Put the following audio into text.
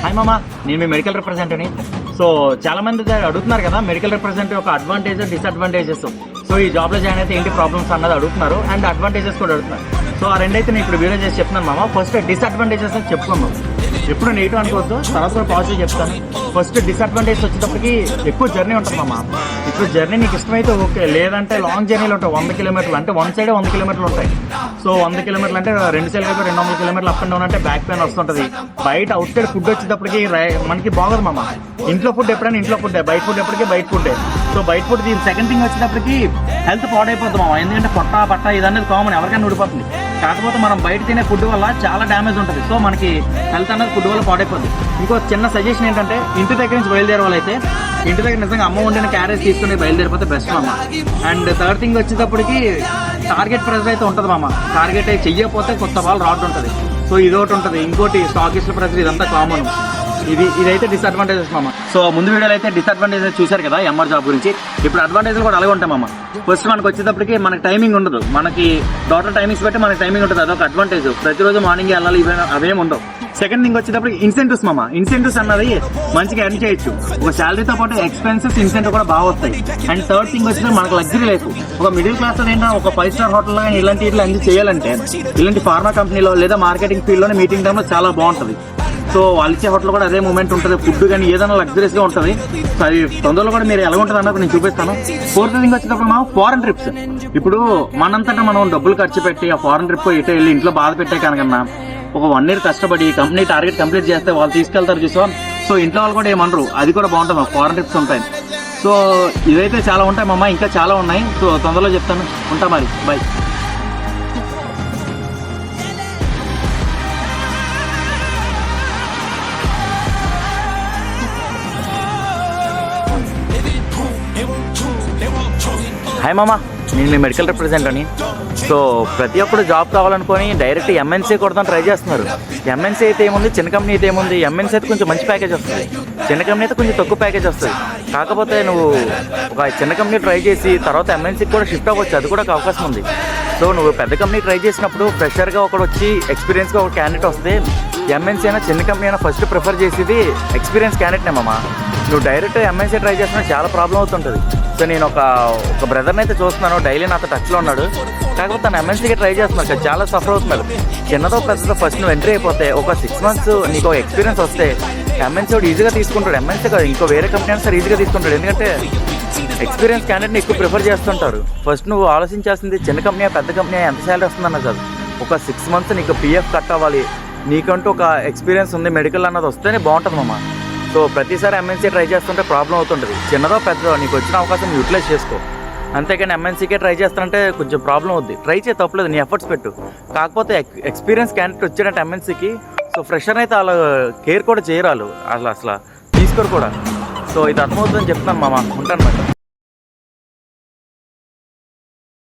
Hi మామ, నేను మీ medical రిప్రజెంటేటివ్ని. So చాలా మంది అడుగుతున్నారు కదా మెడికల్ రిప్రజెంటేటివ్ ఒక అడ్వాంటేజ్ డిసడ్వాంటేజెస్. సో ఈ జాబ్లో జాయిన్ అయితే ఏంటి ప్రాబ్లమ్స్ అన్నది అడుగుతున్నారు, అండ్ అడ్వాంటేజెస్ కూడా అడుగుతున్నారు. సో ఆ రెండైతే నేను ఇప్పుడు వీడియో చేసి చెప్తున్నాను మామ. ఫస్ట్ డిసడ్వాంటేజెస్ అని చెప్పుకున్నాం. ఎప్పుడు నెగిటివ్ అనుకోవద్దు, తర్వాత కూడా పాజిటివ్ చెప్తాను. ఫస్ట్ డిసడ్వాంటేజ్ వచ్చేటప్పటికి ఎక్కువ జర్నీ ఉంటుంది మామ. ఇప్పుడు జర్నీ నీకు ఇష్టమైతే ఓకే, లేదంటే లాంగ్ జర్నీలు ఉంటాయి. 100 కిలోమీటర్లు అంటే వన్ సైడే 100 కిలోమీటర్లు ఉంటాయి. సో 100 కిలోమీటర్లు అంటే రెండు సైడ్ అయితే 200 కిలోమీటర్లు అప్ అండ్ డౌన్ అంటే బ్యాక్ పెయిన్ వస్తుంటుంది. బయట అవుట్ సైడ్ ఫుడ్ వచ్చేటప్పటికి మనకి బాగోదు మామ. ఇంట్లో ఫుడ్ ఎప్పుడైనా ఇంట్లో ఫుడ్, బయట ఫుడ్ ఎప్పటికీ బయట ఫుడ్. సో బయట ఫుడ్ దీని సెకండ్ థింగ్ వచ్చేటప్పటికి హెల్త్ పాడైపోతుంది మామ. ఎందుకంటే పొట్ట బట్ట ఇదనేది కామన్, ఎవరికైనా ఊడిపోతుంది. కాకపోతే మనం బయట తినే ఫుడ్ వల్ల చాలా డ్యామేజ్ ఉంటుంది. సో మనకి హెల్త్ అనేది ఫుడ్ వల్ల పాడైపోతుంది. ఇంకో చిన్న సజెషన్ ఏంటంటే ఇంటి దగ్గర నుంచి బయలుదేరే వాళ్ళైతే ఇంటి దగ్గర నిజంగా అమ్మ వండిన క్యారేజ్ తీసుకుని బయలుదేరిపోతే బెస్ట్ మామ. అండ్ థర్డ్ థింగ్ వచ్చేటప్పటికి టార్గెట్ ప్రెజర్ అయితే ఉంటుంది మామ. టార్గెట్ అయితే చెయ్యకపోతే కొత్త వాళ్ళు రాడ్ ఉంటుంది. సో ఇదొకటి ఉంటుంది. ఇంకోటి స్టాకిస్ట్ ప్రెజర్, ఇదంతా కామన్. ఇదైతే డిసడ్వాంటేజెస్ మామ. సో ముందు వీడియోలో అయితే డిసడ్వాంటేజెస్ చూశారు కదా ఎంఆర్ జాబ్ గురించి. ఇప్పుడు అడ్వాంటేజ్లు కూడా అలాగే ఉంటాయి మామ. ఫస్ట్ మనకు వచ్చేటప్పటికి మనకి టైమింగ్ ఉండదు. మనకి డాక్టర్ టైమింగ్స్ బట్టి మనకి టైమింగ్ ఉంటుంది, అదొక అడ్వాంటేజ్. ప్రతిరోజు మార్నింగ్ వెళ్ళాలి, అవేం ఉండవు. సెకండ్ థింగ్ వచ్చేటప్పటికి ఇన్సెంటివ్స్ మామ. ఇన్సెంటివ్స్ అన్నది మంచిగా ఎర్న్ చేయొచ్చు. ఒక శాలరీతో పాటు ఎక్స్పెన్సెస్ ఇన్సెంటివ్ కూడా బాగా వస్తాయి. అండ్ థర్డ్ థింగ్ వచ్చేసి మనకు లగ్జరీ లైఫ్. ఒక మిడిల్ క్లాస్ ఏంటంటే ఒక 5 స్టార్ హోటల్లో ఇలాంటి ఇట్లా అన్ని చేయాలంటే ఇలాంటి ఫార్మా కంపెనీలో లేదా మార్కెటింగ్ ఫీల్డ్లోనే మీటింగ్ టైంలో చాలా బాగుంటుంది. సో వాళ్ళు ఇచ్చే హోటల్ కూడా అదే మూమెంట్ ఉంటుంది. ఫుడ్ కానీ ఏదైనా లగ్జరీస్గా ఉంటుంది. సో అది తొందరలో కూడా మీరు ఎలా ఉంటుంది అన్నది నేను చూపిస్తాను. ఫోర్త్ థింగ్ వచ్చేటప్పుడు మనం ఫారెన్ ట్రిప్స్. ఇప్పుడు మనంతటా మనం డబ్బులు ఖర్చు పెట్టి ఆ ఫారెన్ ట్రిప్ ఇటు వెళ్ళి ఇంట్లో బాధ పెట్టే కనుకన్నా ఒక 1 year కష్టపడి కంపెనీ టార్గెట్ కంప్లీట్ చేస్తే వాళ్ళు తీసుకెళ్తారు చూసా. సో ఇంట్లో వాళ్ళు కూడా ఏమనరు, అది కూడా బాగుంటుంది. ఫారెన్ ట్రిప్స్ ఉంటాయి. సో ఇదైతే చాలా ఉంటాయి మామ, ఇంకా చాలా ఉన్నాయి. సో తొందరలో చెప్తాను. ఉంటా మరి, బై. హాయ్ మామ, నేను మీ మెడికల్ రిప్రజెంటేటివ్ని. సో ప్రతి ఒక్కరు జాబ్ కావాలనుకొని డైరెక్ట్ ఎంఎన్సీ కొడతాం ట్రై చేస్తున్నారు. ఎంఎన్సీ అయితే ఏముంది, చిన్న కంపెనీ అయితే ఏముంది. ఎంఎన్సీ అయితే కొంచెం మంచి ప్యాకేజ్ వస్తుంది, చిన్న కంపెనీ అయితే కొంచెం తక్కువ ప్యాకేజ్ వస్తుంది. కాకపోతే నువ్వు ఒక చిన్న కంపెనీ ట్రై చేసి తర్వాత ఎంఎన్సీకి కూడా షిఫ్ట్ అవ్వచ్చు, అది కూడా ఒక అవకాశం ఉంది. సో నువ్వు పెద్ద కంపెనీ ట్రై చేసినప్పుడు ఫ్రెషర్గా ఒకడు వచ్చి ఎక్స్పీరియన్స్గా ఒక క్యాండిడేట్ వస్తే ఎంఎన్సీ అయినా చిన్న కంపెనీ అయినా ఫస్ట్ ప్రిఫర్ చేసేది ఎక్స్పీరియన్స్ క్యాండిడేట్నే మామ. నువ్వు డైరెక్ట్ ఎంఎన్సీ ట్రై చేస్తున్నా చాలా ప్రాబ్లం అవుతుంటుంది. సో నేను ఒక బ్రదర్ని అయితే చూస్తున్నాను, డైలీ నాతో టచ్లో ఉన్నాడు. కాకపోతే తను ఎంఎన్సీకి ట్రై చేస్తున్నాడు కదా, చాలా సఫర్ అవుతున్నాడు. చిన్నదో పెద్దదో ఫస్ట్ నువ్వు ఎంట్రీ అయిపోతే ఒక 6 months నీకు ఎక్స్పీరియన్స్ వస్తే ఎంఎన్సీ వాడు ఈజీగా తీసుకుంటాడు. ఎంఎన్సీ కాదు, ఇంకో వేరే కంపెనీ అయినా సరే ఈజీగా తీసుకుంటాడు. ఎందుకంటే ఎక్స్పీరియన్స్ క్యాండిడేట్ని ఎక్కువ ప్రిఫర్ చేస్తుంటారు. ఫస్ట్ నువ్వు ఆలోచించాల్సింది చిన్న కంపెనీ పెద్ద కంపెనీ ఎంత శాలరీ వస్తుందన్న కాదు. ఒక 6 months నీకు పిఎఫ్ కట్ అవ్వాలి, నీకంటూ ఒక ఎక్స్పీరియన్స్ ఉంది మెడికల్ అన్నది వస్తేనే బాగుంటుంది మామ. సో ప్రతిసారి ఎంఎన్సీ ట్రై చేస్తుంటే ప్రాబ్లం అవుతుంటుంది. చిన్నదో పెద్దదో నీకు వచ్చిన అవకాశం యూటిలైజ్ చేసుకో. అంతేకాని ఎంఎన్సీకే ట్రై చేస్తానంటే కొంచెం ప్రాబ్లం అవుద్ది. ట్రై చేయి, తప్పలేదు, నీ ఎఫర్ట్స్ పెట్టు. కాకపోతే ఎక్స్పీరియన్స్ క్యాండిడేట్ వచ్చాడంటే ఎంఎన్సీకి సో ఫ్రెషర్ అయితే అలా కేర్ కూడా చేయరాలు, అసలు తీసుకోరు కూడా. సో ఇది అర్థమవుతుందని చెప్తున్నాను మామ. ఉంటాను మరి.